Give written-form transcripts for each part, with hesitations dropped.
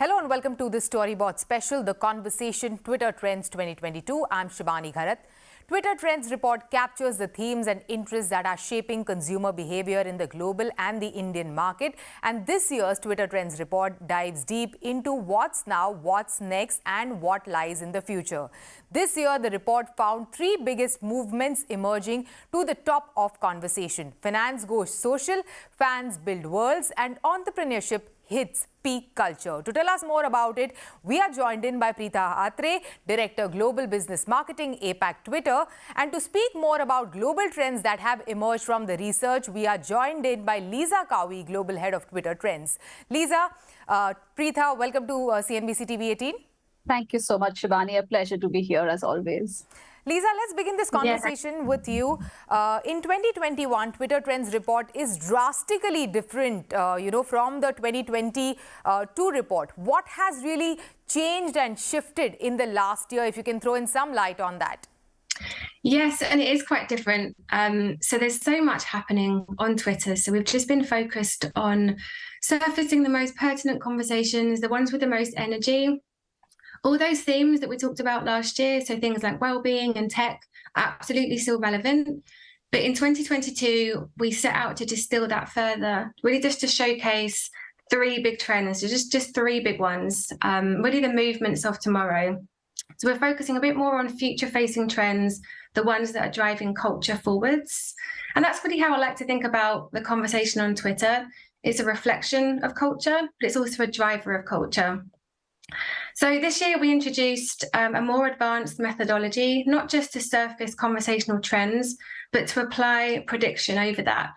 Hello and welcome to the Storyboard special, The Conversation Twitter Trends 2022. I'm Shibani Gharat. Twitter Trends report captures the themes and interests that are shaping consumer behavior in the global and the Indian market. And this year's Twitter Trends report dives deep into what's now, what's next, and what lies in the future. This year, the report found three biggest movements emerging to the top of conversation. Finance goes social, fans build worlds, and entrepreneurship hits peak culture. To tell us more about it, we are joined in by Preetha Atre, Director Global Business Marketing, APAC Twitter. And to speak more about global trends that have emerged from the research, we are joined in by Lisa Cowie, Global Head of Twitter Trends. Lisa, Preetha, welcome to CNBC-TV18. Thank you so much, Shibani. A pleasure to be here as always. Lisa, let's begin this conversation with you. In 2021, Twitter Trends report is drastically different, from the 2022 report. What has really changed and shifted in the last year, if you can throw in some light on that? Yes, and it is quite different. So there's so much happening on Twitter. So we've just been focused on surfacing the most pertinent conversations, the ones with the most energy. All those themes that we talked about last year, so things like well-being and tech, absolutely still relevant. But in 2022, we set out to distill that further, really just to showcase three big trends, so just three big ones, really the movements of tomorrow. So we're focusing a bit more on future-facing trends, the ones that are driving culture forwards. And that's really how I like to think about the conversation on Twitter. It's a reflection of culture, but it's also a driver of culture. So this year we introduced a more advanced methodology, not just to surface conversational trends, but to apply prediction over that.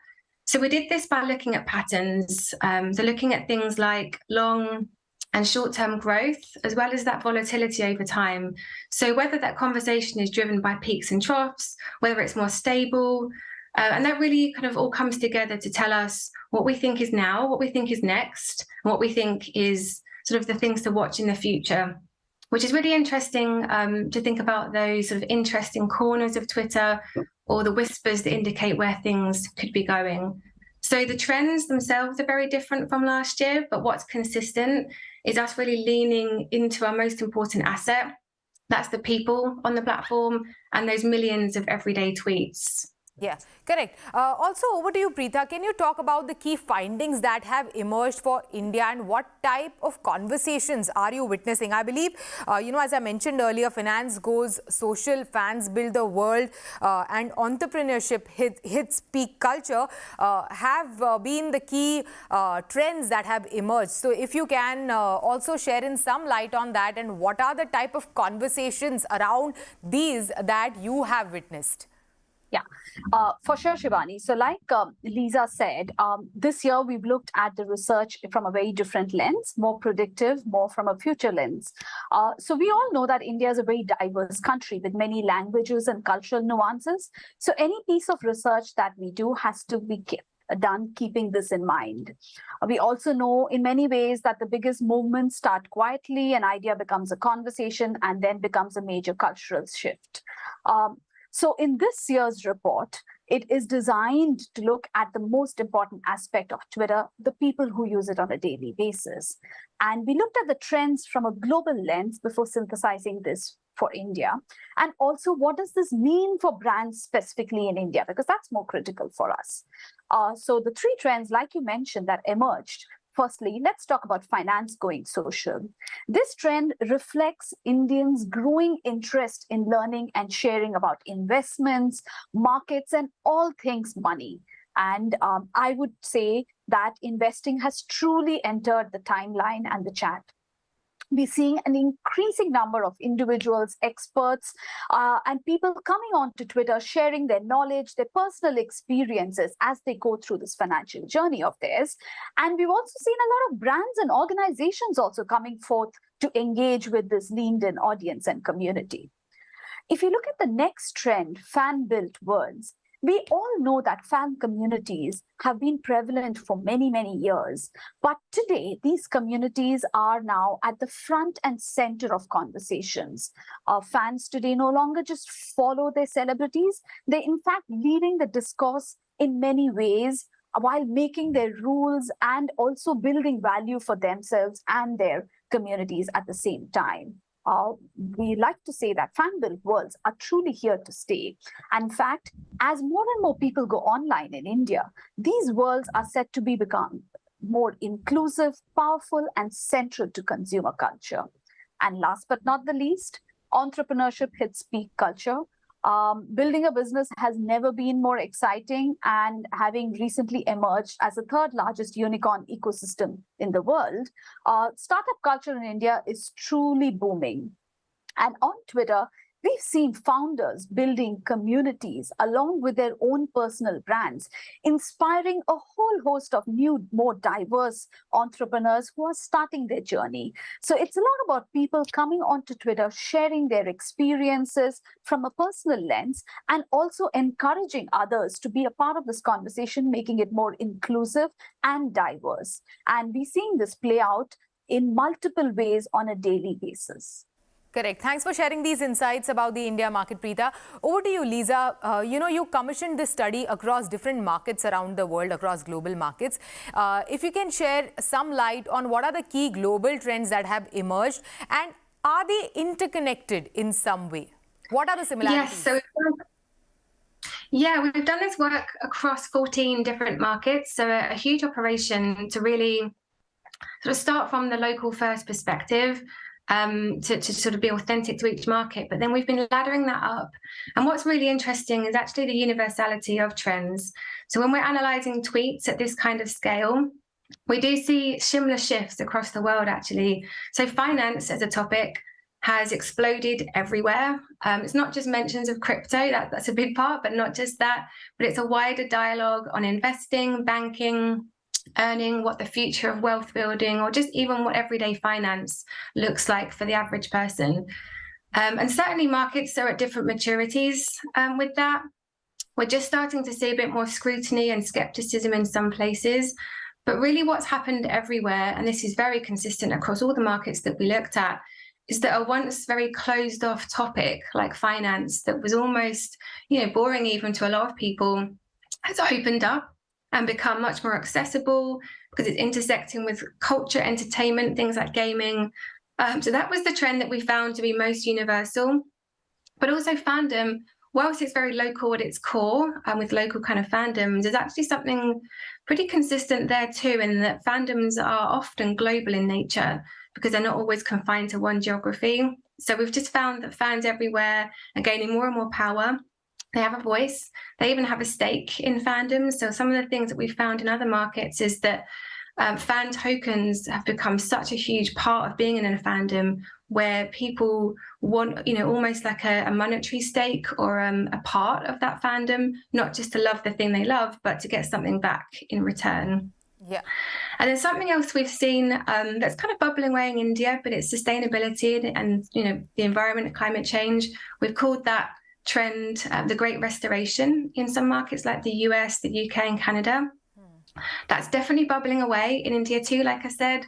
So we did this by looking at patterns, so looking at things like long and short-term growth, as well as that volatility over time. So whether that conversation is driven by peaks and troughs, whether it's more stable, and that really kind of all comes together to tell us what we think is now, what we think is next, and what we think is sort of the things to watch in the future, which is really interesting to think about those sort of interesting corners of Twitter or the whispers that indicate where things could be going. So the trends themselves are very different from last year, but what's consistent is us really leaning into our most important asset. That's the people on the platform and those millions of everyday tweets. Yeah, correct. Also, over to you, Preetha. Can you talk about the key findings that have emerged for India and what type of conversations are you witnessing? I believe, as I mentioned earlier, finance goes social, fans build the world, and entrepreneurship hits peak culture have been the key trends that have emerged. So if you can also share in some light on that, and what are the type of conversations around these that you have witnessed? Yeah, for sure, Shibani. So like Lisa said, this year we've looked at the research from a very different lens, more predictive, more from a future lens. So we all know that India is a very diverse country with many languages and cultural nuances. So any piece of research that we do has to be done keeping this in mind. We also know in many ways that the biggest movements start quietly, an idea becomes a conversation and then becomes a major cultural shift. So in this year's report, it is designed to look at the most important aspect of Twitter, the people who use it on a daily basis. And we looked at the trends from a global lens before synthesizing this for India. And also, what does this mean for brands specifically in India? Because that's more critical for us. So the three trends, like you mentioned, that emerged. Firstly, let's talk about finance going social. This trend reflects Indians' growing interest in learning and sharing about investments, markets, and all things money. And I would say that investing has truly entered the timeline and the chat. We're seeing an increasing number of individuals, experts, and people coming onto Twitter, sharing their knowledge, their personal experiences as they go through this financial journey of theirs. And we've also seen a lot of brands and organizations also coming forth to engage with this leaned-in audience and community. If you look at the next trend, fan-built worlds, we all know that fan communities have been prevalent for many, many years. But today, these communities are now at the front and center of conversations. Fans today no longer just follow their celebrities. They're in fact leading the discourse in many ways while making their rules and also building value for themselves and their communities at the same time. We like to say that fan-built worlds are truly here to stay. And in fact, as more and more people go online in India, these worlds are set to become more inclusive, powerful, and central to consumer culture. And last but not the least, entrepreneurship hits peak culture. Building a business has never been more exciting, and having recently emerged as the third largest unicorn ecosystem in the world, startup culture in India is truly booming. And on Twitter, we've seen founders building communities along with their own personal brands, inspiring a whole host of new, more diverse entrepreneurs who are starting their journey. So it's a lot about people coming onto Twitter, sharing their experiences from a personal lens, and also encouraging others to be a part of this conversation, making it more inclusive and diverse. And we're seeing this play out in multiple ways on a daily basis. Correct. Thanks for sharing these insights about the India market, Preeta. Over to you, Lisa. You commissioned this study across different markets around the world, across global markets. If you can share some light on what are the key global trends that have emerged, and are they interconnected in some way? What are the similarities? Yes, we've done this work across 14 different markets. So a huge operation to really sort of start from the local first perspective, to sort of be authentic to each market. But then we've been laddering that up. And what's really interesting is actually the universality of trends. So when we're analysing tweets at this kind of scale, we do see similar shifts across the world, actually. So finance as a topic has exploded everywhere. It's not just mentions of crypto, that's a big part, but not just that, but it's a wider dialogue on investing, banking, earning, what the future of wealth building, or just even what everyday finance looks like for the average person. And certainly markets are at different maturities with that. We're just starting to see a bit more scrutiny and skepticism in some places. But really what's happened everywhere, and this is very consistent across all the markets that we looked at, is that a once very closed off topic like finance that was almost, boring even to a lot of people, has opened up and become much more accessible because it's intersecting with culture, entertainment, things like gaming. So that was the trend that we found to be most universal. But also fandom, whilst it's very local at its core, with local kind of fandoms, there's actually something pretty consistent there too, in that fandoms are often global in nature because they're not always confined to one geography. So we've just found that fans everywhere are gaining more and more power. They have a voice. They even have a stake in fandoms. So some of the things that we found in other markets is that fan tokens have become such a huge part of being in a fandom, where people want, almost like a monetary stake or a part of that fandom, not just to love the thing they love, but to get something back in return. Yeah. And then something else we've seen that's kind of bubbling away in India, but it's sustainability and the environment and climate change. We've called that trend the Great Restoration in some markets like the US, the UK and Canada. That's definitely bubbling away in India too, like I said.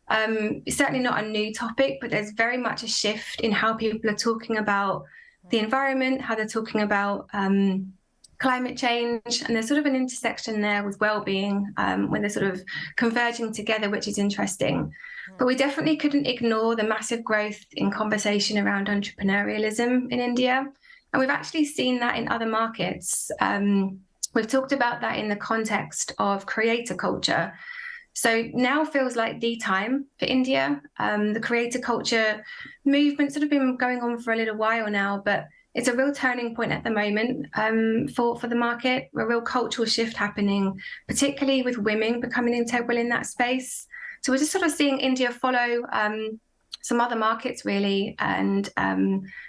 It's certainly not a new topic, but there's very much a shift in how people are talking about the environment, how they're talking about climate change, and there's sort of an intersection there with well-being when they're sort of converging together, which is interesting. But we definitely couldn't ignore the massive growth in conversation around entrepreneurialism in India. And we've actually seen that in other markets. We've talked about that in the context of creator culture. So now feels like the time for India. The creator culture movement's sort of been going on for a little while now, but it's a real turning point at the moment for the market, a real cultural shift happening, particularly with women becoming integral in that space. So we're just sort of seeing India follow some other markets really, and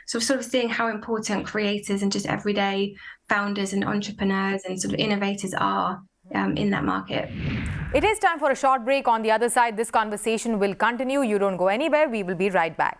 sort of seeing how important creators and just everyday founders and entrepreneurs and sort of innovators are in that market. It is time for a short break. On the other side, this conversation will continue. You don't go anywhere. We will be right back.